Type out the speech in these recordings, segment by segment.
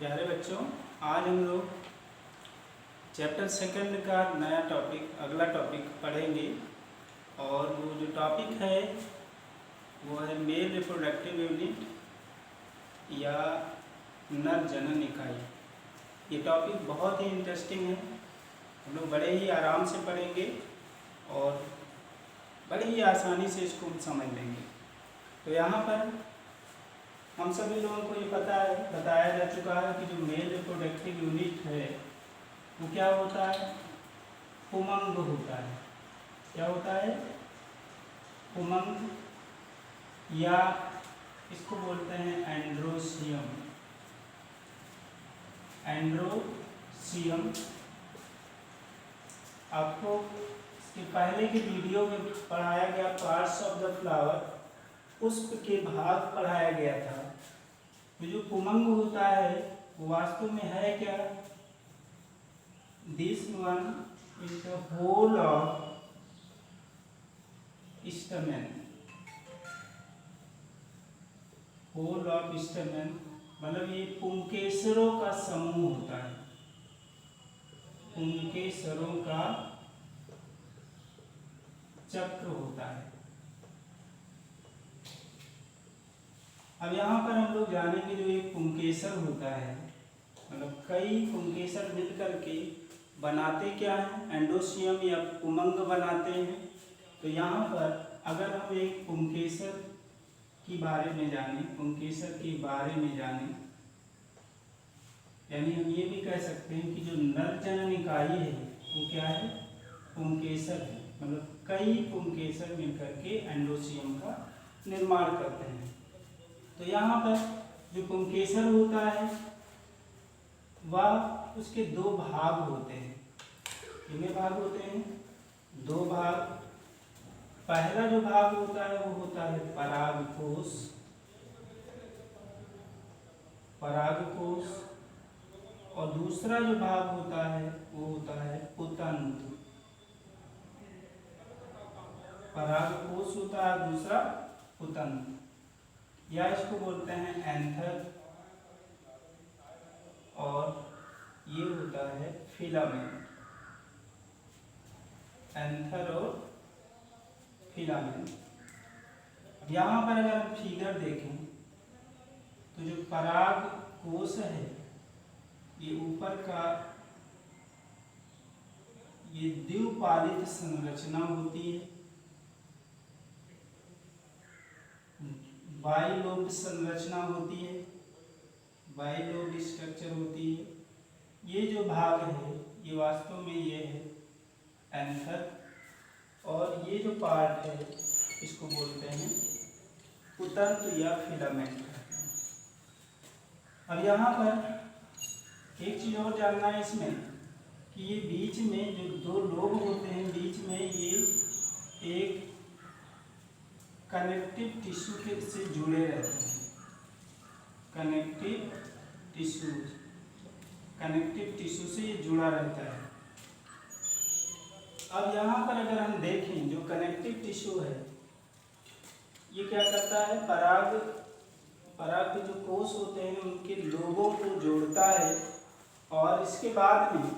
प्यारे बच्चों, आज हम लोग चैप्टर सेकंड का नया टॉपिक अगला टॉपिक पढ़ेंगे। और वो जो टॉपिक है वो है मेल रिप्रोडक्टिव यूनिट या नर जनन इकाई। ये टॉपिक बहुत ही इंटरेस्टिंग है, हम लोग बड़े ही आराम से पढ़ेंगे और बड़े ही आसानी से इसको हम समझ लेंगे। तो यहाँ पर हम सभी लोगों को ये बताया जा चुका है कि जो मेल रिप्रोडक्टिव यूनिट है वो क्या होता है, पुमंग होता है। क्या होता है? पुमंग, या इसको बोलते हैं एंड्रोसियम। एंड्रोसियम आपको इसके पहले के वीडियो में पढ़ाया गया पार्ट्स ऑफ द फ्लावर, पुष्प के भाग पढ़ाया गया था। तो जो पुमंग होता है वो वास्तव में है क्या? This one is the whole of stamen. Whole of stamen मतलब ये पुंकेसरों का समूह होता है। पुंकेसरों का चक्र होता है। अब यहाँ पर हम लोग जानेंगे जो एक पुंकेसर होता है, मतलब कई पुंकेसर मिलकर के बनाते क्या है, एंडोसियम या पुमंग बनाते हैं। तो यहाँ पर अगर हम एक पुंकेसर के बारे में जानें, पुंकेसर के बारे में जानें, यानी हम ये भी कह सकते हैं कि जो नर जनन इकाई है वो क्या है, पुंकेसर है। मतलब कई पुंकेसर मिलकर के एंडोसियम का निर्माण करते हैं। तो यहाँ पर जो पुंकेसर होता है वह उसके दो भाग होते हैं। कितने भाग होते हैं? दो भाग। पहला जो भाग होता है वो होता है परागकोश। और दूसरा जो भाग होता है वो होता है पुतंत्र। परागकोश होता है, दूसरा पुतंत्र, या इसको बोलते हैं एंथर, और ये होता है फिलामेंट। एंथर और फिलामेंट। यहाँ पर अगर हम फिगर देखें तो जो पराग कोश है ये ऊपर का ये द्विपालित संरचना होती है, बाइलोब्ड संरचना होती है, बाइलोब्ड स्ट्रक्चर होती है। ये जो भाग है ये वास्तव में ये है एंथर, और ये जो पार्ट है इसको बोलते हैं पुतंत्र या फिलामेंट। अब यहाँ पर एक चीज और जानना है इसमें कि ये बीच में जो दो लोब होते हैं, बीच में ये एक कनेक्टिव टिश्यू के से जुड़े रहते हैं। कनेक्टिव टिश्यू से ये जुड़ा रहता है। अब यहाँ पर अगर हम देखें जो कनेक्टिव टिश्यू है ये क्या करता है, पराग के जो कोष होते हैं उनके लोबों को जोड़ता है। और इसके बाद में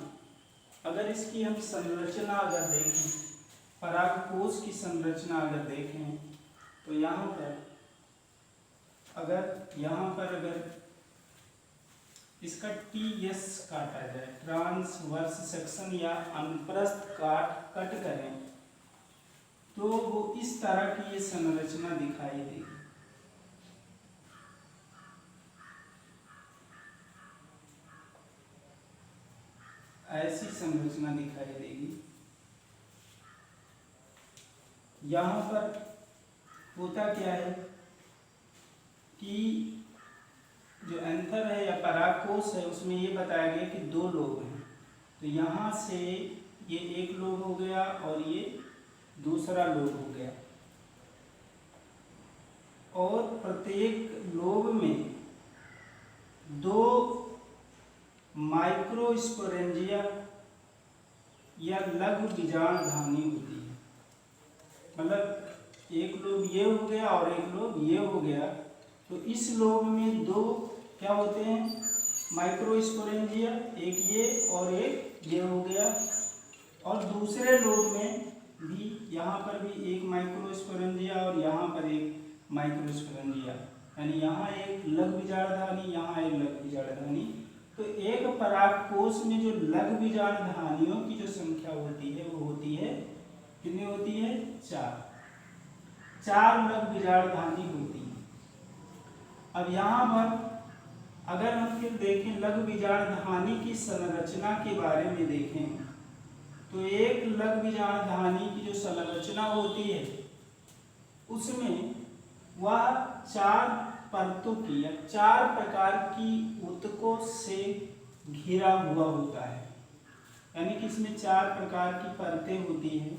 अगर इसकी हम संरचना अगर देखें, परागकोश की संरचना अगर देखें तो यहाँ पर अगर इसका TS काटा जाए, ट्रांसवर्स सेक्शन या अनुप्रस्थ कट करें तो वो इस तरह की ये संरचना दिखाई देगी। ऐसी संरचना दिखाई देगी। यहाँ पर होता क्या है कि जो एंथर है या परागकोश है उसमें ये बताया गया कि दो लोब हैं। तो यहाँ से ये एक लोब हो गया और ये दूसरा लोब हो गया, और प्रत्येक लोब में दो माइक्रोस्पोरेंजिया या लघु बीजाणुधानी होती है। मतलब एक लोब ये हो गया और एक लोब ये हो गया, तो इस लोब में दो क्या होते हैं, माइक्रोस्पोरेंजिया, एक ये और एक ये हो गया। और दूसरे लोब में भी यहाँ पर भी एक माइक्रोस्पोरेंजिया और यहाँ पर एक माइक्रोस्पोरेंजिया, यानी यहाँ एक लघु बीजाणुधानी, यहाँ एक लघु बीजाणुधानी। तो एक परागकोश में जो लघु बीजाणुधानियों की जो संख्या होती है वो होती है, कितनी होती है? 4 लघु बीजाणुधानी होती है। अब यहाँ पर अगर हम फिर देखें लघु बीजाणुधानी की संरचना के बारे में देखें, तो एक लघु बीजाणुधानी की जो संरचना होती है उसमें वह 4 परतों की या 4 प्रकार की ऊतकों से घिरा हुआ होता है, यानी कि इसमें 4 प्रकार की परतें होती हैं।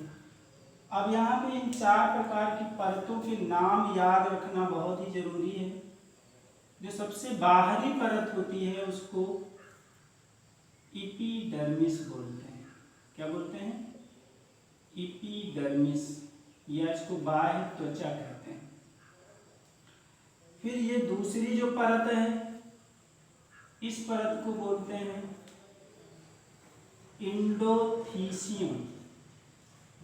अब यहाँ पे इन 4 प्रकार की परतों के नाम याद रखना बहुत ही जरूरी है। जो सबसे बाहरी परत होती है उसको एपिडर्मिस बोलते हैं। क्या बोलते हैं? एपिडर्मिस, या इसको बाह्य त्वचा कहते हैं। फिर ये दूसरी जो परत है इस परत को बोलते हैं इंडोथीसियम।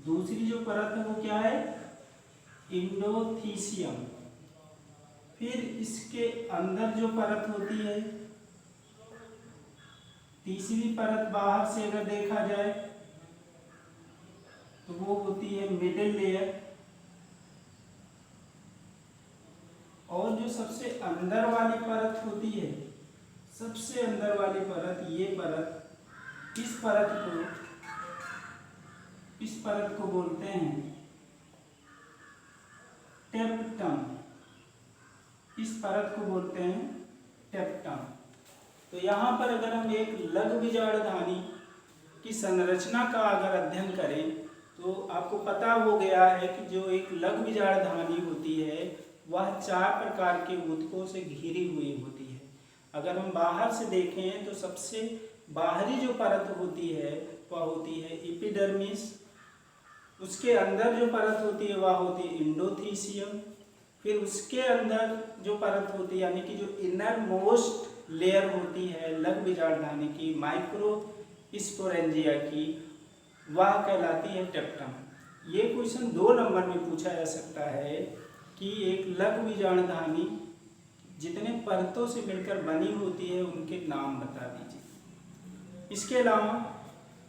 दूसरी जो परत है वो क्या है? इंडोथीसियम। फिर इसके अंदर जो परत होती है, तीसरी परत बाहर से अगर देखा जाए तो वो होती है मिडिल लेयर। और जो सबसे अंदर वाली परत होती है, सबसे अंदर वाली परत, ये परत, इस परत को बोलते हैं टेप्टम। इस परत को बोलते हैं टेप्टम। तो यहाँ पर अगर हम एक लघु बीजाणुधानी की संरचना का अगर अध्ययन करें तो आपको पता हो गया है कि जो एक लघु बीजाणुधानी होती है वह 4 प्रकार के ऊतकों से घिरी हुई होती है। अगर हम बाहर से देखें तो सबसे बाहरी जो परत होती है वह होती है एपिडर्मिस। उसके अंदर जो परत होती है वह होती है इंडोथीसियम। फिर उसके अंदर जो परत होती है, यानी कि जो इनर मोस्ट लेयर होती है लघु बीजाणुधानी की, माइक्रोस्पोरेंजिया की, वह कहलाती है टेप्टम। ये क्वेश्चन 2 नंबर में पूछा जा सकता है कि एक लघु बीजाणुधानी जितने परतों से मिलकर बनी होती है उनके नाम बता दीजिए। इसके अलावा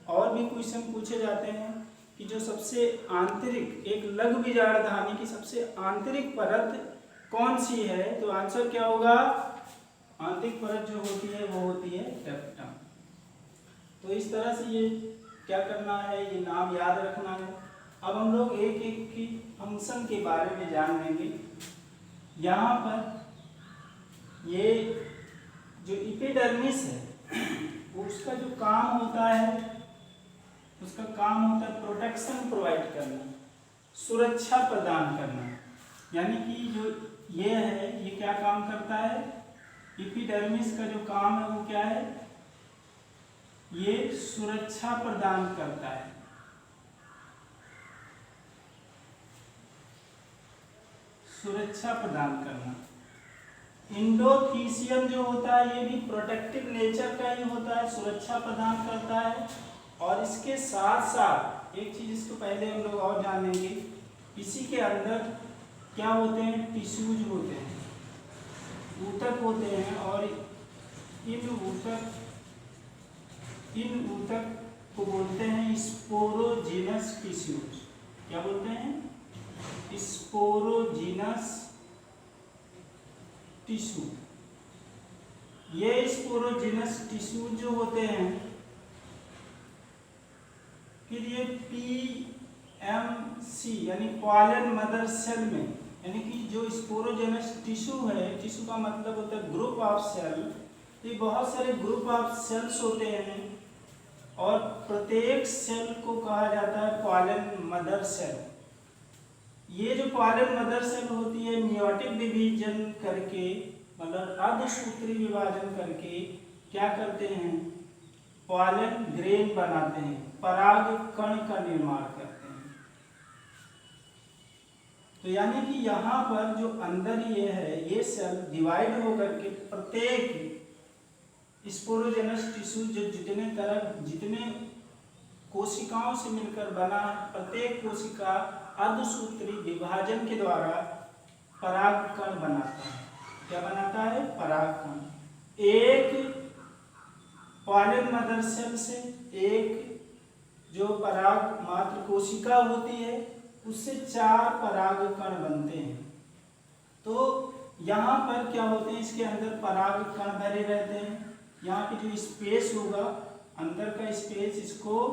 और भी क्वेश्चन पूछे जाते हैं कि जो सबसे आंतरिक, एक लघु बीजाणुधानी की सबसे आंतरिक परत कौन सी है, तो आंसर क्या होगा? आंतरिक परत जो होती है वो होती है टेप्टम। तो इस तरह से ये क्या करना है, ये नाम याद रखना है। अब हम लोग एक एक की फंक्शन के बारे में जान लेंगे। यहाँ पर ये जो एपिडर्मिस है उसका जो काम होता है, उसका काम होता है प्रोटेक्शन प्रोवाइड करना, सुरक्षा प्रदान करना। यानी कि जो ये है ये क्या काम करता है? एपिडर्मिस का जो काम है वो क्या है? ये सुरक्षा प्रदान करता है। सुरक्षा प्रदान करना। इंडोथीसियम जो होता है ये भी प्रोटेक्टिव नेचर का ही होता है, सुरक्षा प्रदान करता है। और इसके साथ साथ एक चीज इसको पहले हम लोग और जान लेंगे, इसी के अंदर क्या होते हैं? टिश्यूज होते हैं, ऊतक होते हैं। और इन ऊतक को बोलते हैं स्पोरोजिनस टिश्यूज। क्या बोलते हैं? Sporogenous tissue. ये स्पोरोजिनस टिश्यू जो होते हैं, फिर ये PMC यानी पॉलन मदर सेल में, यानी कि जो स्पोरोजेनस टिश्यू है, टिश्यू का मतलब होता है ग्रुप ऑफ सेल। ये बहुत सारे ग्रुप ऑफ सेल्स होते हैं और प्रत्येक सेल को कहा जाता है पॉलन मदर सेल। ये जो पॉलन मदर सेल होती है मियोटिक डिवीजन करके, मतलब अर्धसूत्री विभाजन करके क्या करते हैं? पॉलन ग्रेन बनाते हैं, पराग कण का निर्माण करते हैं। तो यानी कि यहाँ पर जो अंदर ये है, ये सेल डिवाइड होकर के प्रत्येक स्पोरोजेनस टिश्यू जो जितने कोशिकाओं से मिलकर बना है, प्रत्येक कोशिका अर्धसूत्री विभाजन के द्वारा परागकण बनाता है। क्या बनाता है? परागकण। एक पॉलन मदर सेल से, एक जो पराग मात्र कोशिका होती है उससे 4 परागकण बनते हैं। तो यहाँ पर क्या होते हैं, इसके अंदर परागकण भरे रहते हैं। यहाँ पे जो स्पेस होगा, अंदर का स्पेस, इसको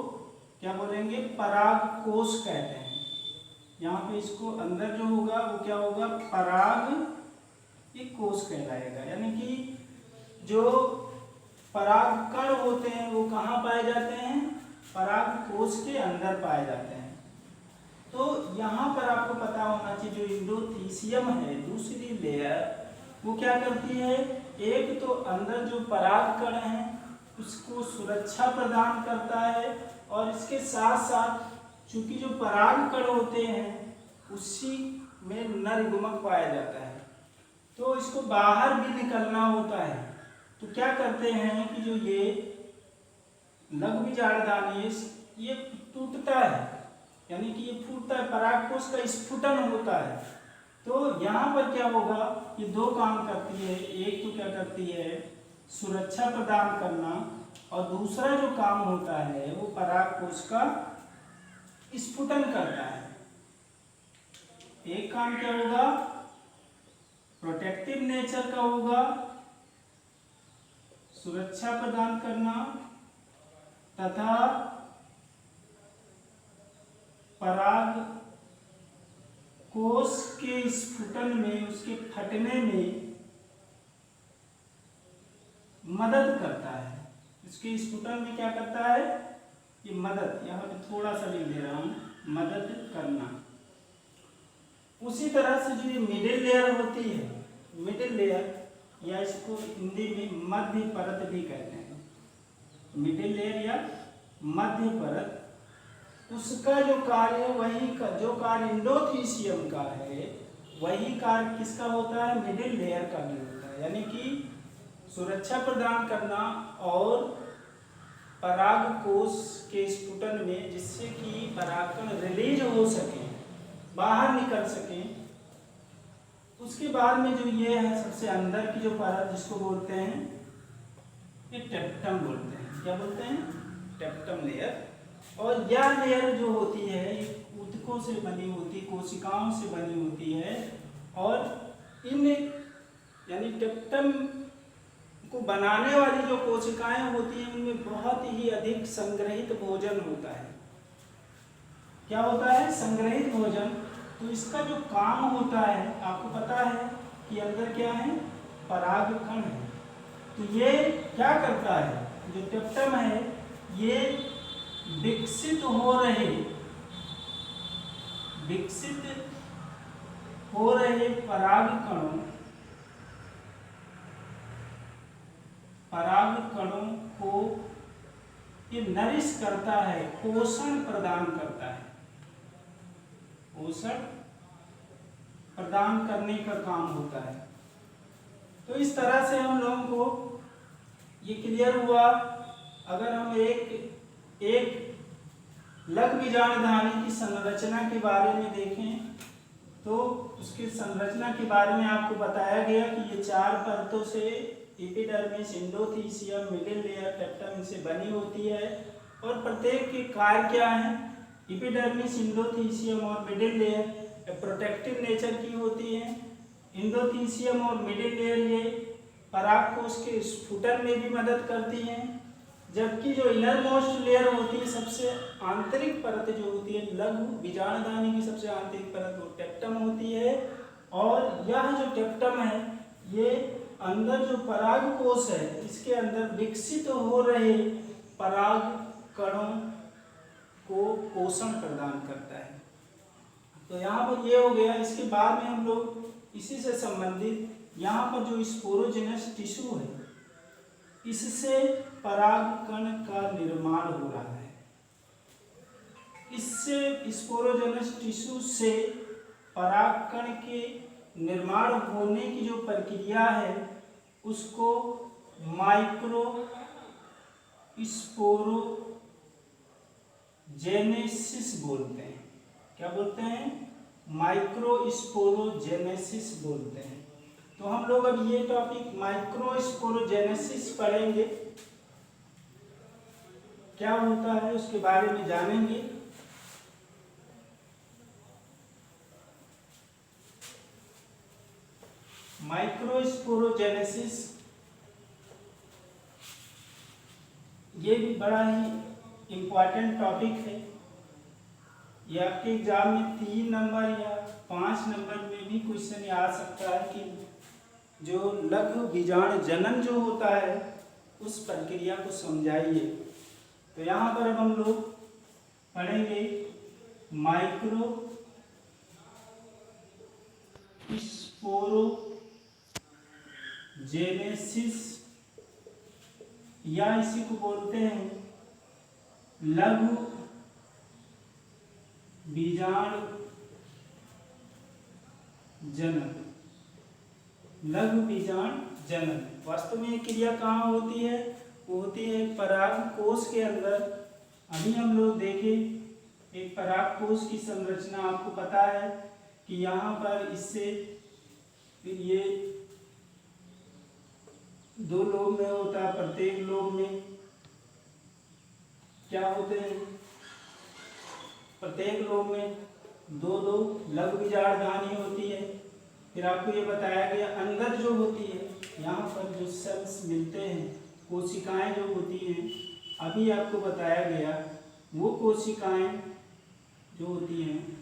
क्या बोलेंगे? परागकोश कहते हैं। यहाँ पे इसको अंदर जो होगा वो क्या होगा? पराग कोश कहलाएगा। यानी कि जो परागकण होते हैं वो कहाँ पाए जाते हैं? परागकोश के अंदर पाए जाते हैं। तो यहाँ पर आपको पता होना चाहिए जो इंडोथीसियम है, दूसरी लेयर, वो क्या करती है? एक तो अंदर जो परागकण है उसको सुरक्षा प्रदान करता है, और इसके साथ साथ चूंकि जो परागकण होते हैं उसी में नर युग्मक पाया जाता है, तो इसको बाहर भी निकलना होता है। तो क्या करते हैं कि जो ये लघुबीजाणुधानी ये टूटता है, यानी कि ये फूटता है, परागकोश का स्फुटन होता है। तो यहाँ पर क्या होगा? ये 2 काम करती है। एक तो क्या करती है? सुरक्षा प्रदान करना, और दूसरा जो काम होता है वो परागकोश का स्फुटन करता है। एक काम क्या होगा? प्रोटेक्टिव नेचर का होगा, सुरक्षा प्रदान करना, तथा पराग कोश के स्फुटन में, उसके फटने में मदद करता है। इसके स्फुटन में क्या करता है? ये मदद, यहाँ पे थोड़ा सा लिख दे रहा हूँ, मदद करना। उसी तरह से जो ये मिडिल लेयर होती है, मिडिल लेयर, या इसको हिंदी में मध्य परत भी कहते हैं, मिडिल लेयर या मध्य परत, उसका जो कार्य है वही जो कार्य इंडोथीसियम का है वही कार्य किसका होता है? मिडिल लेयर का भी होता है। यानी कि सुरक्षा प्रदान करना और परागकोश के स्फुटन में, जिससे कि परागकण रिलीज हो सके, बाहर निकल सके। उसके बाद में जो ये है सबसे अंदर की जो परत, जिसको बोलते हैं ये टेप्टम बोलते हैं। क्या बोलते हैं? टेप्टम लेयर। और यह लेयर जो होती है ये ऊतकों से बनी होती, कोशिकाओं से बनी होती है, और इन यानी टेप्टम को बनाने वाली जो कोशिकाएं होती हैं उनमें बहुत ही अधिक संग्रहित भोजन होता है। क्या होता है? संग्रहित भोजन। तो इसका जो काम होता है, आपको पता है कि अंदर क्या है? परागकण है। तो ये क्या करता है? जो टेप्टम है ये विकसित हो रहे परागकणों को ये नरिश करता है, पोषण प्रदान करता है। पोषण प्रदान करने का काम होता है। तो इस तरह से हम लोगों को ये क्लियर हुआ। अगर हम एक लघुबीजाणुधानी की संरचना के बारे में देखें तो उसकी संरचना के बारे में आपको बताया गया कि ये 4 परतों से, एपिडर्मिस, इंडोथीसियम, मिडिल लेयर, टेप्टम से बनी होती है। और प्रत्येक के कार्य क्या है? एपिडर्मिस, इंडोथीसियम और मिडिल लेयर प्रोटेक्टिव नेचर की होती है। इंडोथीसियम और मिडिल लेयर ये परागकोश के स्फुटन में भी मदद करती हैं, जबकि जो इनर मोस्ट लेयर होती है, सबसे आंतरिक परत जो होती है, लघुबीजाणुधानी की सबसे आंतरिक परत वो टेप्टम होती है। और यह जो टेप्टम है ये अंदर जो परागकोश है इसके अंदर विकसित हो रहे परागकणों को पोषण प्रदान करता है। तो यहाँ पर ये हो गया। इसके बाद में हम लोग इसी से संबंधित यहाँ पर जो स्पोरोजेनस टिश्यू है इससे परागकण का निर्माण हो रहा है। इससे स्पोरोजेनस टिश्यू से परागकण के निर्माण होने की जो प्रक्रिया है उसको माइक्रोस्पोरोजेनेसिस बोलते हैं। क्या बोलते हैं? माइक्रोस्पोरोजेनेसिस बोलते हैं। तो हम लोग अब ये टॉपिक माइक्रोस्पोरोजेनेसिस पढ़ेंगे, क्या होता है उसके बारे में जानेंगे। माइक्रोस्पोरोजेनेसिस ये भी बड़ा ही इम्पोर्टेंट टॉपिक है। ये आपके एग्जाम में 3 नंबर या 5 नंबर में भी क्वेश्चन आ सकता है कि जो लघु बीजाणु जनन जो होता है उस प्रक्रिया को समझाइए। तो यहाँ पर अब हम लोग पढ़ेंगे माइक्रोस्पोरोजेनेसिस, या इसी को बोलते हैं लघु बीजाणु जनन। लघु बीजाणु जनन वास्तव में क्रिया कहाँ होती है? वो होती है परागकोश के अंदर। अभी हम लोग देखें एक परागकोश की संरचना, आपको पता है कि यहाँ पर इससे फिर ये 2 लोब में होता है, प्रत्येक लोब में क्या होते हैं? प्रत्येक लोब में 2 लघु बीजाणुधानी होती है। फिर आपको ये बताया गया अंदर जो होती है यहाँ पर जो सेल्स मिलते हैं, कोशिकाएं जो होती हैं, अभी आपको बताया गया वो कोशिकाएं जो होती हैं,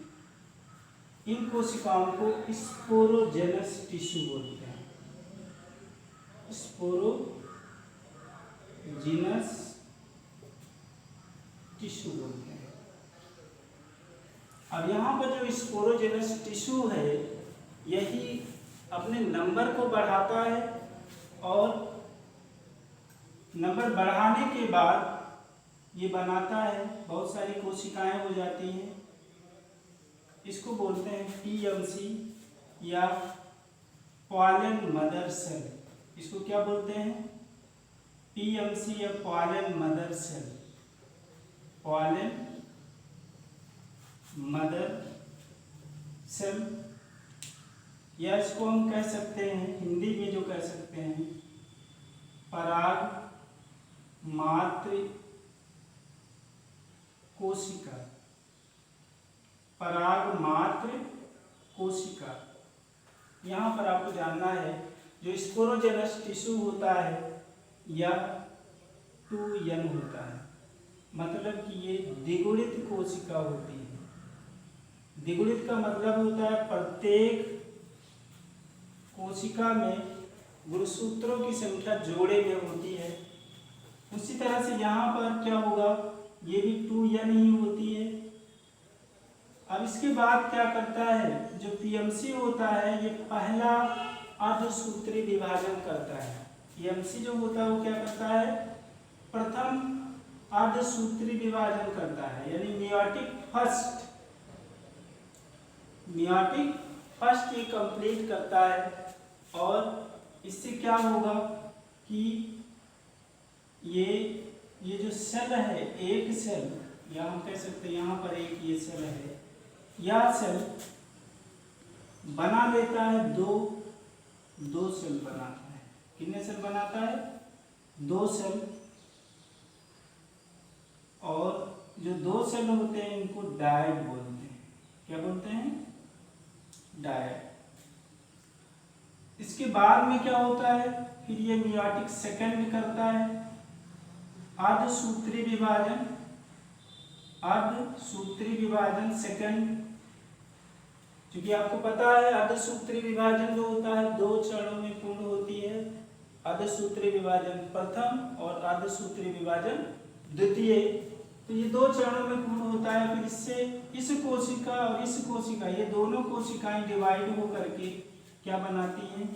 इन कोशिकाओं को स्पोरोजेनस टिश्यू बोलते हैं। स्पोरोजेनस टिश्यू बोलते हैं। अब यहाँ पर जो स्पोरोजेनस टिश्यू है यही अपने नंबर को बढ़ाता है और नंबर बढ़ाने के बाद ये बनाता है, बहुत सारी कोशिकाएं हो जाती हैं। इसको बोलते हैं पीएमसी या पॉलन मदर सेल। इसको क्या बोलते हैं? पीएमसी या pollen mother cell, pollen mother cell, या इसको हम कह सकते हैं हिंदी में जो कह सकते हैं पराग मात्र कोशिका। पराग मात्र कोशिका। यहाँ पर आपको जानना है जो स्पोरोजेनस टिश्यू होता है या 2n होता है, मतलब कि ये द्विगुणित कोशिका होती है। द्विगुणित का मतलब होता है प्रत्येक कोशिका में गुणसूत्रों की संख्या जोड़े में होती है। उसी तरह से यहाँ पर क्या होगा, ये भी 2n ही होती है। अब इसके बाद क्या करता है, जो पीएमसी होता है ये पहला अर्धसूत्री विभाजन करता है। पीएमसी जो होता है वो क्या करता है? प्रथम अर्धसूत्री विभाजन करता है, यानी मियोटिक फर्स्ट ये कंप्लीट करता है। और इससे क्या होगा कि ये जो सेल है, एक सेल या हम कह सकते हैं यहाँ पर एक ये सेल है, यह सेल बना लेता है दो सेल बनाता है। कितने सेल बनाता है? 2 सेल। और जो 2 सेल होते हैं इनको डायड बोलते हैं। क्या बोलते हैं? डायड। इसके बाद में क्या होता है, फिर ये मियोटिक सेकंड करता है, अर्धसूत्री विभाजन सेकंड। क्योंकि आपको पता है अर्धसूत्री विभाजन जो होता है 2 चरणों में पूर्ण होती है। अर्धसूत्री विभाजन प्रथम और अर्धसूत्री विभाजन द्वितीय। तो ये 2 चरणों में पूर्ण होता है। फिर इससे इस कोशिका और इस कोशिका, ये दोनों कोशिकाएं डिवाइड हो करके क्या बनाती हैं?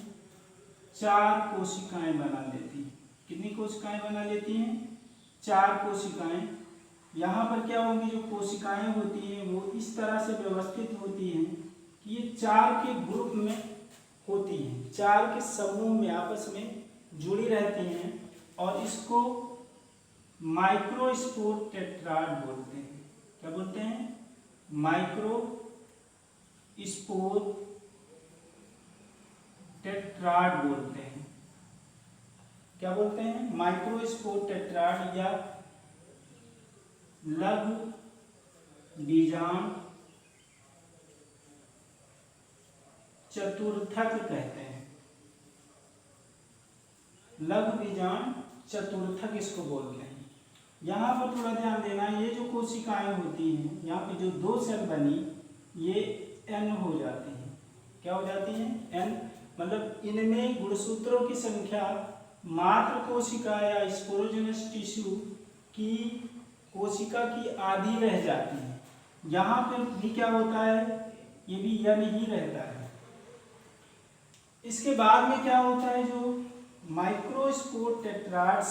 4 कोशिकाएं बना लेती हैं। कितनी कोशिकाएं बना लेती हैं? 4 कोशिकाएं। यहाँ पर क्या होंगी, जो कोशिकाएं होती हैं वो इस तरह से व्यवस्थित होती हैं कि ये 4 के ग्रुप में होती हैं, 4 के समूह में आपस में जुड़ी रहती हैं और इसको माइक्रोस्पोर टेट्राड बोलते हैं। क्या बोलते हैं? माइक्रोस्पोर टेट्राड बोलते हैं। क्या बोलते हैं? माइक्रोस्पोर टेट्राड या लघु बीजांड चतुर्थक कहते हैं। लघु बीजांड चतुर्थक इसको बोलते हैं। यहाँ पर थोड़ा ध्यान देना, ये जो कोशिकाएं होती हैं, यहाँ पे जो 2 सेल बनी, ये n हो जाती हैं। क्या हो जाती हैं? n, मतलब इनमें गुणसूत्रों की संख्या मात्र कोशिका या स्पोरोजेनस टिश्यू की कोशिका की आधी रह जाती है। यहाँ पे भी क्या होता है? ये भी n ही रहता है। इसके बाद में क्या होता है? जो माइक्रोस्पोर टेट्राड्स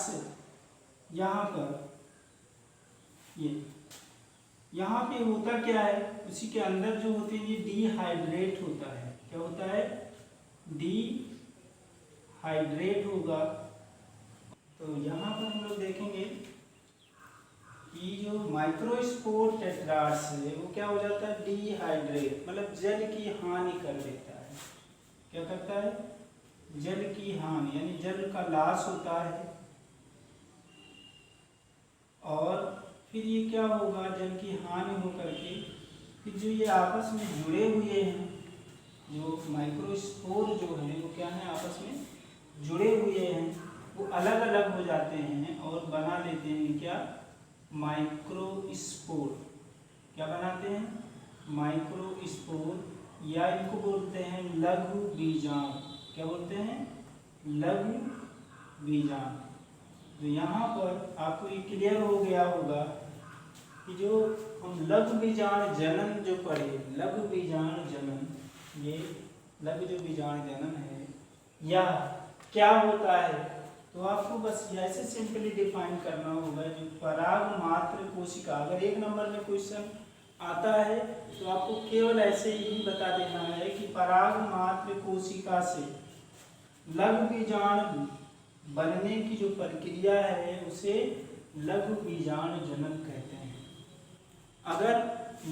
यहाँ पर ये यहाँ पे होता क्या है? उसी के अंदर जो होते हैं ये डिहाइड्रेट होता है। क्या होता है? डिहाइड्रेट होगा। तो यहाँ पर हम लोग देखेंगे कि जो माइक्रोस्पोर टेट्राड्स है वो क्या हो जाता है? डिहाइड्रेट, मतलब जल की हानि कर देता है। क्या करता है? जल की हानि, यानी जल का लाश होता है। और फिर ये क्या होगा? जल की हानि होकर के फिर जो ये आपस में जुड़े हुए हैं, जो माइक्रोस्पोर जो है वो क्या है? आपस में जुड़े हुए हैं, वो अलग अलग हो जाते हैं और बना लेते हैं क्या? माइक्रोस्पोर। क्या बनाते हैं? माइक्रोस्पोर, या इनको बोलते हैं लघु बीजांड। क्या बोलते हैं? लघु बीजांड। तो यहाँ पर आपको ये क्लियर हो गया होगा कि जो हम लघु बीजांड जनन जो पढ़े, लघु बीजांड जनन, ये लघु जो बीजांड जनन है या क्या होता है, तो आपको बस ऐसे सिंपली डिफाइन करना होगा। जो पराग मात्र कोशिका, अगर 1 नंबर में क्वेश्चन आता है तो आपको केवल ऐसे ही बता देना है कि पराग मात्र कोशिका से लघु बीजांड बनने की जो प्रक्रिया है उसे लघु बीजांड जनन कहते हैं। अगर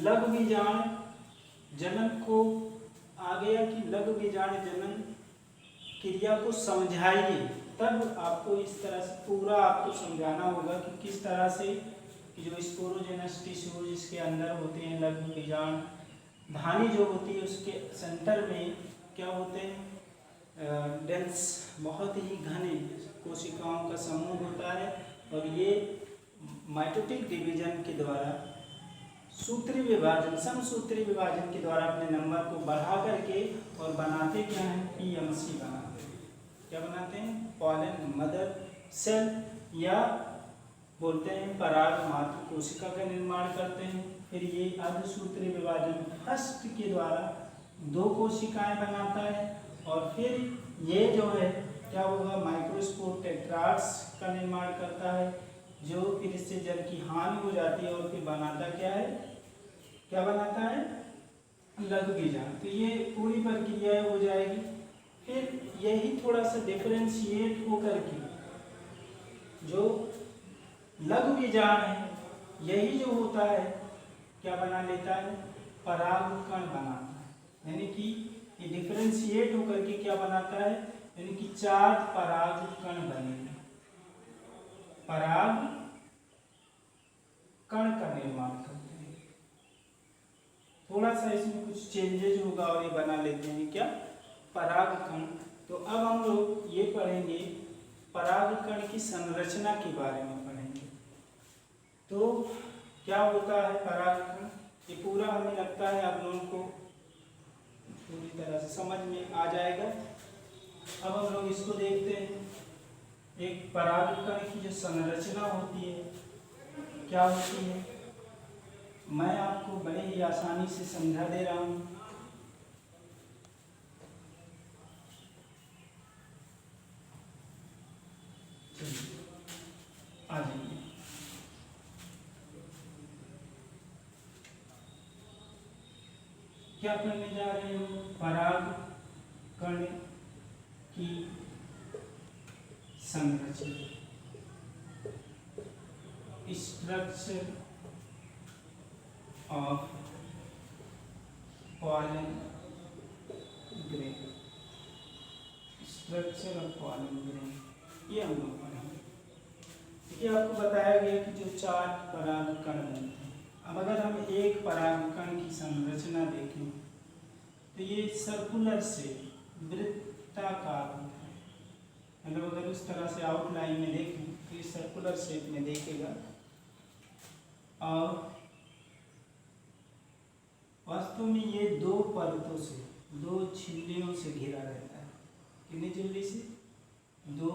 लघु बीजांड जनन को आ गया कि लघु बीजांड जनन क्रिया को समझाइए, तब आपको इस तरह से पूरा आपको समझाना होगा कि किस तरह से कि जो स्पोरोजेनस टिश्यू जिसके अंदर होते हैं लघु बीजांड, धानी जो होती है उसके सेंटर में क्या होते हैं? डेंस, बहुत ही घने कोशिकाओं का समूह होता है। और ये माइटोटिक डिवीजन के द्वारा सूत्री विभाजन, समसूत्री विभाजन के द्वारा अपने नंबर को बढ़ा करके और बनाते क्या हैं? पीएमसी बनाते हैं। क्या बनाते हैं? पॉलन मदर सेल, या बोलते हैं पराग मात्र कोशिका का निर्माण करते हैं। फिर ये अर्धसूत्री विभाजन फर्स्ट के द्वारा 2 कोशिकाएं बनाता है। और फिर ये जो है क्या होगा? माइक्रोस्पोर टेट्राड्स का निर्माण करता है, जो फिर इससे जल की हानि हो जाती है और फिर बनाता क्या है? क्या बनाता है? लघु बीजांड। तो ये पूरी प्रक्रिया हो जाएगी। फिर यही थोड़ा सा डिफरेंशिएट होकर के जो लघु बीजांड है, यही जो होता है क्या बना लेता है? परागकण बनाता है। यानी कि ये डिफरेंशिएट होकर के क्या बनाता है? यानी कि 4 परागकण बनेंगे। परागकण का निर्माण करते हैं। थोड़ा सा इसमें कुछ चेंजेज होगा और ये बना लेते हैं क्या? परागकण। तो अब हम लोग ये पढ़ेंगे, परागकण की संरचना के बारे में पढ़ेंगे। तो क्या होता है परागकण? ये पूरा हमें लगता है आप लोगों को पूरी तरह से समझ में आ जाएगा। अब हम लोग इसको देखते हैं। एक परागकण की जो संरचना होती है क्या होती है, मैं आपको बड़े ही आसानी से समझा दे रहा हूँ। आ जाइए। क्या करने जा रहे हो? परागकण की संरचना, structure of pollen grain, structure of pollen grain, ये हम लोग पढ़ेंगे। ये आपको बताया गया कि जो 4 परागकण बनते हैं। अब अगर हम एक परागकण की संरचना देखें तो ये सर्कुलर से वृत्ताकार होता है। मतलब अगर उस तरह से आउटलाइन में देखें तो ये सर्कुलर शेप में देखेगा और वास्तव में ये 2 परतों से, 2 झिल्लियों से घिरा रहता है। कितनी झिल्ली से? 2।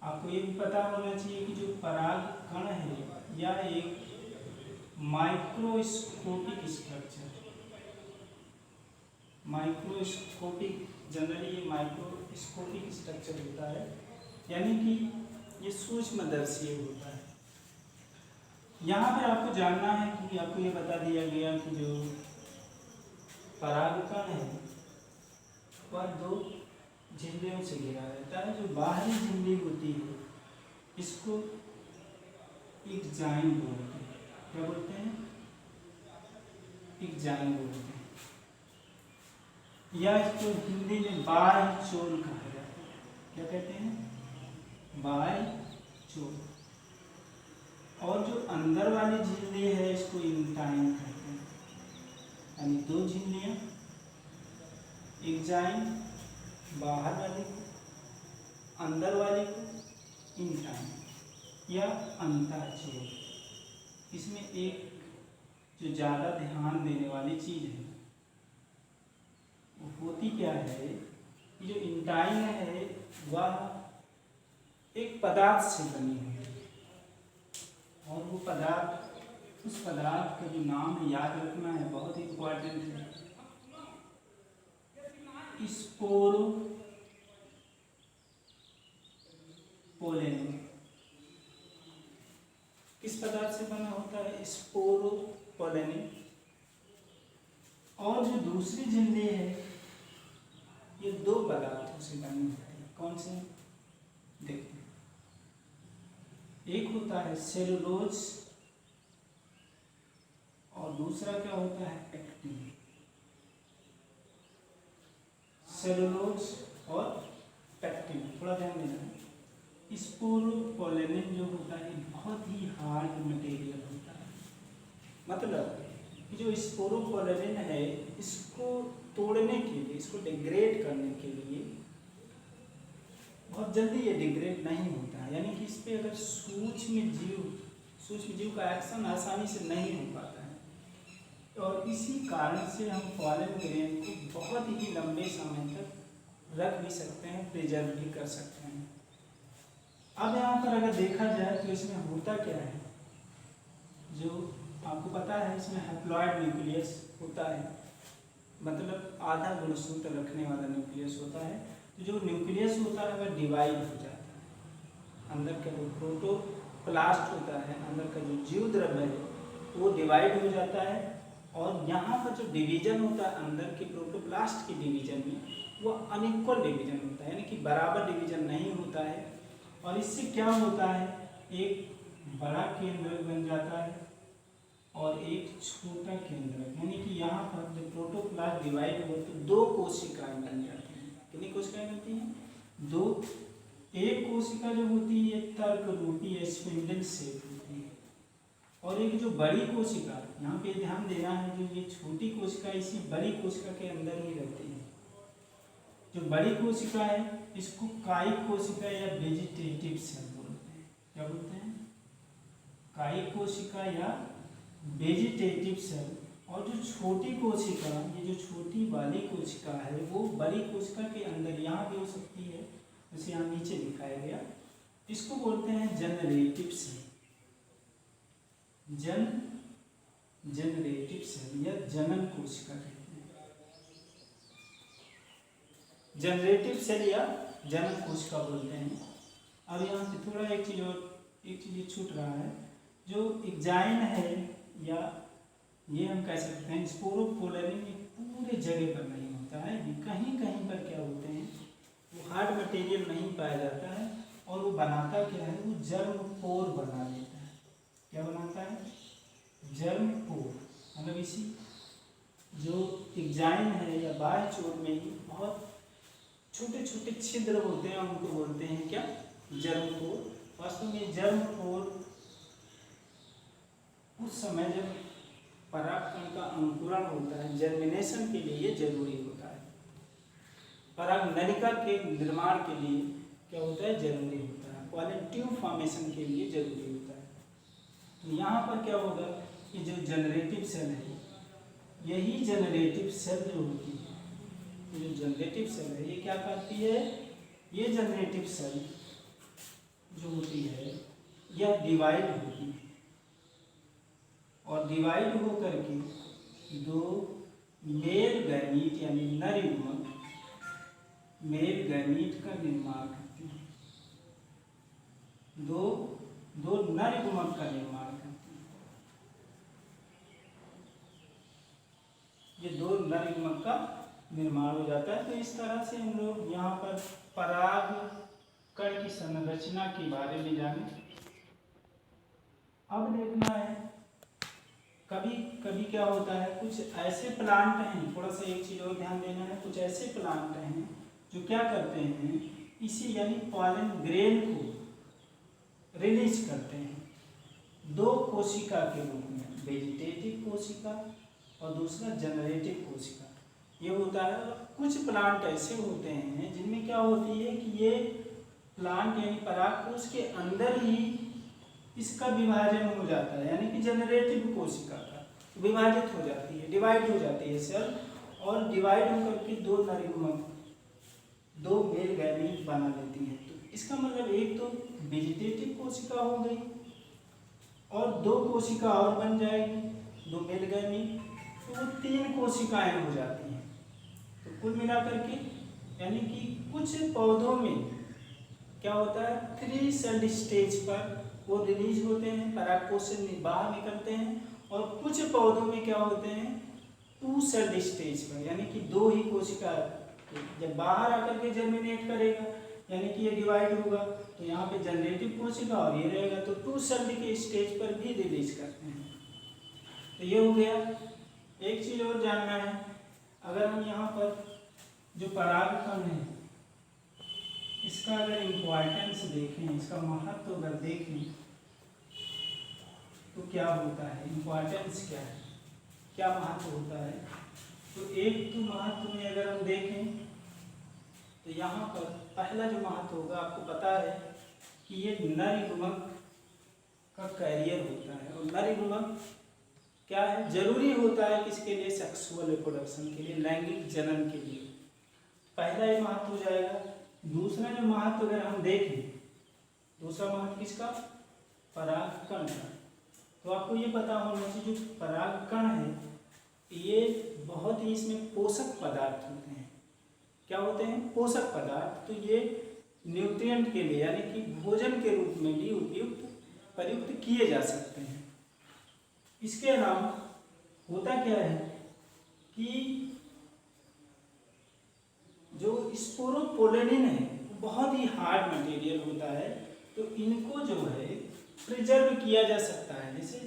आपको ये भी पता होना चाहिए कि जो परागकण है या एक माइक्रोस्कोपिक स्ट्रक्चर, माइक्रोस्कोपिक, जनरली ये माइक्रोस्कोपिक स्ट्रक्चर होता है, यानी कि ये सूक्ष्मदर्शी होता है। यहाँ पर आपको जानना है कि आपको ये बता दिया गया कि जो परागकण है वह 2 झिल्लियों से घिरा रहता है। जो बाहरी झिल्ली होती है इसको एक्जाइम बोलते हैं। क्या बोलते हैं? एक्जाइम बोलते हैं, या इसको हिंदी में बाह्यचोल कहा जाता है। क्या कहते हैं? बाह्यचोल। और जो अंदर वाली झिल्ली है इसको इंटाइन कहते हैं, यानी 2 झिल्लियां, एक्जाइम बाहर वाली को, अंदर वाली को इंटाइन या अंतःचोल। इसमें एक जो ज़्यादा ध्यान देने वाली चीज़ है वो होती क्या है कि जो इंटाइन है वह एक पदार्थ से बनी हुई है, और वो पदार्थ, उस पदार्थ का जो नाम है याद रखना है, बहुत इम्पोर्टेंट है, स्पोरोपोलेन। किस पदार्थ से बना होता है? स्पोरोपोलेन। और जो दूसरी झिल्ली है ये 2 पदार्थों से बनी होती है। कौन से? देखते हैं। एक होता है सेलुलोज और दूसरा क्या होता है? एक्टिन। सेलुलोज और पैक्टिन, थोड़ा ध्यान देना है। स्पोरोपोलेनिन जो होता है बहुत ही हार्ड मटेरियल होता है। मतलब कि जो स्पोरोपोलेनिन है इसको तोड़ने के लिए, इसको डिग्रेड करने के लिए बहुत जल्दी ये डिग्रेड नहीं होता है, यानी कि इस पर अगर सूक्ष्म जीव का एक्शन आसानी से नहीं हो पाता है, और इसी कारण से हम पॉलन ग्रेन को बहुत ही लंबे समय तक रख भी सकते हैं, प्रिजर्व भी कर सकते हैं। अब यहाँ पर अगर देखा जाए तो इसमें होता क्या है, जो आपको पता है इसमें हैप्लॉइड न्यूक्लियस होता है, मतलब आधा गुणसूत्र रखने वाला न्यूक्लियस होता है। तो जो न्यूक्लियस होता है वह डिवाइड हो जाता है, अंदर का जो प्रोटोप्लास्ट होता है, अंदर का जो जीव द्रव्य है वो डिवाइड हो जाता है, और यहाँ पर जो डिवीजन होता है अंदर के प्रोटोप्लास्ट के डिवीजन में वो अनइक्वल डिवीजन होता है, यानी कि बराबर डिवीजन नहीं होता है। और इससे क्या होता है, एक बड़ा केंद्रक बन जाता है और एक छोटा केंद्रक, यानी कि यहाँ पर जब प्रोटोप्लास्ट डिवाइड हो तो 2 कोशिकाएं बन जाती हैं। कितनी कोशिकाएं बनती हैं? 2। एक कोशिका जो होती है तर्क रूपी या स्पिंडल शेप होती है, और एक जो बड़ी कोशिका, यहाँ पे ध्यान देना है, जो ये छोटी कोशिका इसी बड़ी कोशिका के अंदर ही रहती है। जो बड़ी कोशिका है इसको कायिक कोशिका या वेजिटेटिव सेल बोलते हैं। क्या बोलते हैं? कायिक कोशिका या वेजिटेटिव सेल। और जो छोटी कोशिका, ये जो छोटी वाली कोशिका है वो बड़ी कोशिका के अंदर यहाँ भी हो सकती है, जैसे यहाँ नीचे दिखाया गया, इसको बोलते हैं जनरेटिव सेल, जनरेटिव सेल या जनन कोशिका कहते हैं। जनरेटिव सेल या जनन कोशिका बोलते हैं। अब यहाँ पे थोड़ा एक चीज छूट रहा है, जो एक्जाइन है या ये हम कह सकते हैं स्पोरोपोलेनिन पूरे जगह पर नहीं होता है, कहीं कहीं पर क्या होते हैं वो हार्ड मटेरियल नहीं पाया जाता है, और वो बनाता क्या है, वो जर्म पोर बना देता है। क्या बनाता है? जर्म पोर। मतलब इसी जो एग्जाइन है या बाह्य चोर में ही बहुत छोटे छोटे छिद्र होते हैं, उनको बोलते हैं क्या? जर्म पोर। वास्तव में जर्म पोर उस समय जब परागकण का अंकुरण होता है, जर्मिनेशन के लिए ये जरूरी होता है। पराग नलिका के निर्माण के लिए क्या होता है? जरूरी होता है। पॉलन ट्यूब फॉर्मेशन के लिए जरूरी होता है। तो यहाँ पर क्या होगा कि जो जनरेटिव सेल है, यही जनरेटिव सेल जो होती है, जो जनरेटिव सेल है, ये क्या करती है? ये जनरेटिव सेल जो होती है यह डिवाइड होती है, और डिवाइड हो करके दो मेल गैमीट यानी नर युग्मक मेल गैमीट का निर्माण करती है। दो नर युग्मक का निर्माण करती है। ये दो नर युग्मक का निर्माण हो जाता है। तो इस तरह से हम लोग यहाँ पर पराग कण की संरचना के बारे में जाने। अब देखना है, कभी कभी क्या होता है, कुछ ऐसे प्लांट हैं, थोड़ा सा एक चीज और ध्यान देना है, कुछ ऐसे प्लांट हैं जो क्या करते हैं, इसी यानी पॉलन ग्रेन को रिलीज करते हैं दो कोशिका के रूप में, वेजिटेटिव कोशिका और दूसरा जनरेटिव कोशिका। ये होता है। कुछ प्लांट ऐसे होते हैं जिनमें क्या होती है कि ये प्लांट यानी परागकोश के अंदर ही इसका विभाजन हो जाता है, यानी कि जनरेटिव कोशिका का विभाजित हो जाती है, डिवाइड हो जाती है सेल, और डिवाइड होकर के दो नर युग्मक, दो मेल गैमीट बना लेती है। तो इसका मतलब एक तो वेजिटेटिव कोशिका हो गई और दो कोशिका और बन जाएगी, दो मेल गैमीट, तो वो तीन कोशिकाएं हो जाती हैं। तो कुल मिलाकर के यानी कि कुछ पौधों में क्या होता है, 3 सेल्ड स्टेज पर वो रिलीज होते हैं, परागकोश से बाहर निकलते हैं, और कुछ पौधों में क्या होते हैं, 2 सेल्ड स्टेज पर, यानी कि दो ही कोशिका जब बाहर आकर के जर्मिनेट करेगा, यानी कि ये डिवाइड होगा, तो यहाँ पे जनरेटिव कोशिका और ये रहेगा, तो 2 सेल्ड के स्टेज पर भी रिलीज करते हैं। तो ये हो गया। एक चीज और जानना है, अगर हम यहाँ पर जो परागकण है इसका अगर इम्पोर्टेंस देखें, इसका महत्व अगर देखें तो क्या होता है, इम्पोर्टेंस क्या है, क्या महत्व होता है। तो एक तो महत्व में अगर हम देखें तो यहाँ पर पहला जो महत्व होगा, आपको पता है कि ये नर युग्मक का कैरियर होता है, और नर युग्मक क्या है, जरूरी होता है किसके लिए, सेक्सुअल रिप्रोडक्शन के लिए, लैंगिक जनन के लिए। पहला ये महत्व हो जाएगा। दूसरा जो महत्व अगर हम देखें, दूसरा महत्व किसका, परागकण का। तो आपको ये पता होना चाहिए जो परागकण है ये बहुत ही इसमें पोषक पदार्थ होते हैं। क्या होते हैं, पोषक पदार्थ। तो ये न्यूट्रिएंट के लिए यानी कि भोजन के रूप में भी प्रयुक्त किए जा सकते हैं। इसके अलावा होता क्या है कि जो स्पोरोपोलेनिन है बहुत ही हार्ड मटेरियल होता है, तो इनको जो है प्रिजर्व किया जा सकता है। जैसे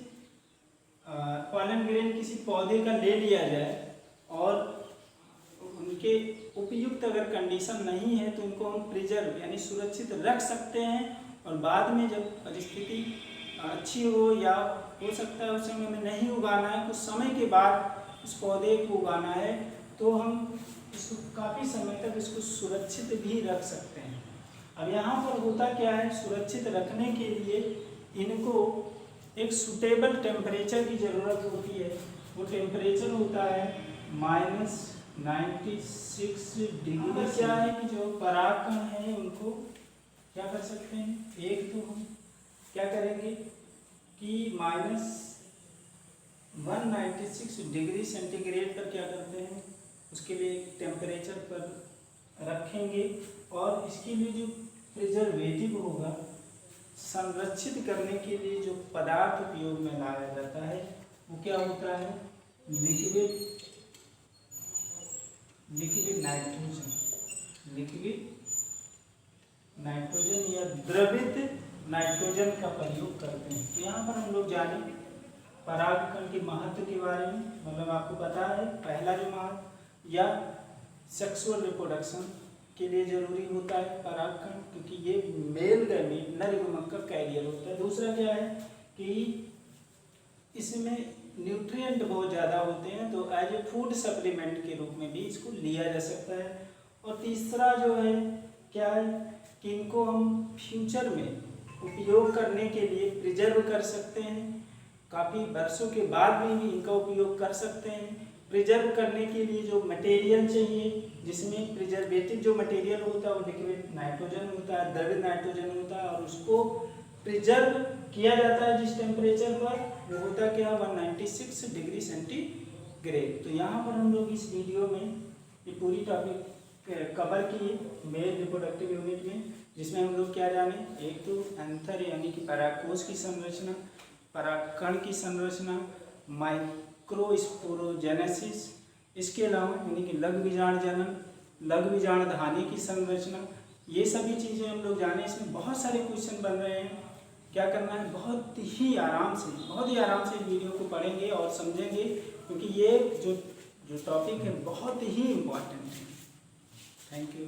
पॉलन ग्रेन किसी पौधे का ले लिया जाए और उनके उपयुक्त अगर कंडीशन नहीं है तो उनको हम प्रिजर्व यानी सुरक्षित रख सकते हैं, और बाद में जब परिस्थिति अच्छी हो या हो सकता है उस समय में नहीं उगाना है, कुछ समय के बाद उस पौधे को उगाना है, तो हम इसको काफ़ी समय तक इसको सुरक्षित भी रख सकते हैं। अब यहाँ पर होता क्या है, सुरक्षित रखने के लिए इनको एक सूटेबल टेम्परेचर की ज़रूरत होती है। वो टेम्परेचर होता है -96 डिग्री। क्या है कि जो परागकण है उनको क्या कर सकते हैं, एक तो हम क्या करेंगे कि -196 डिग्री सेंटीग्रेड पर क्या करते हैं, उसके लिए एक टेम्परेचर पर रखेंगे, और इसके लिए जो प्रिजर्वेटिव होगा, संरक्षित करने के लिए जो पदार्थ उपयोग में लाया जाता है वो क्या होता है, लिक्विड नाइट्रोजन। लिक्विड नाइट्रोजन या द्रवित नाइट्रोजन का प्रयोग करते हैं। तो यहाँ पर हम लोग जाने परागकण के महत्व के बारे में, मतलब आपको पता है पहला जो महत्व या सेक्सुअल रिप्रोडक्शन के लिए जरूरी होता है परागकण, क्योंकि ये मेल गैमीट नर युग्मक का कैरियर होता है। दूसरा क्या है कि इसमें न्यूट्रिएंट बहुत ज़्यादा होते हैं, तो एज ए फूड सप्लीमेंट के रूप में भी इसको लिया जा सकता है। और तीसरा जो है क्या है कि इनको हम फ्यूचर में उपयोग करने के लिए प्रिजर्व कर सकते हैं, काफ़ी वर्षों के बाद में भी इनका उपयोग कर सकते हैं। प्रिजर्व करने के लिए जो मटेरियल चाहिए, जिसमें प्रिजर्वेटिव जो मटेरियल होता है वो लिक्विड नाइट्रोजन होता है, द्रवित नाइट्रोजन होता है, और उसको प्रिजर्व किया जाता है जिस टेम्परेचर पर, वो होता है क्या 196 डिग्री सेंटीग्रेड। तो यहाँ पर हम लोग इस वीडियो में ये पूरी टॉपिक कवर किए मेल रिप्रोडक्टिव यूनिट में, जिसमें हम लोग क्या जाने, एक तो एंथर यानी कि परागकोश की संरचना, परागकण की संरचना, माइक्रोस्पोरोजेनेसिस, इसके अलावा यानी कि लघु बीजाणु जनन, लघु बीजाणु धानी की संरचना, ये सभी चीज़ें हम लोग जाने। इसमें बहुत सारे क्वेश्चन बन रहे हैं, क्या करना है बहुत ही आराम से इस वीडियो को पढ़ेंगे और समझेंगे, क्योंकि ये जो टॉपिक है बहुत ही इम्पोर्टेंट है। Thank you.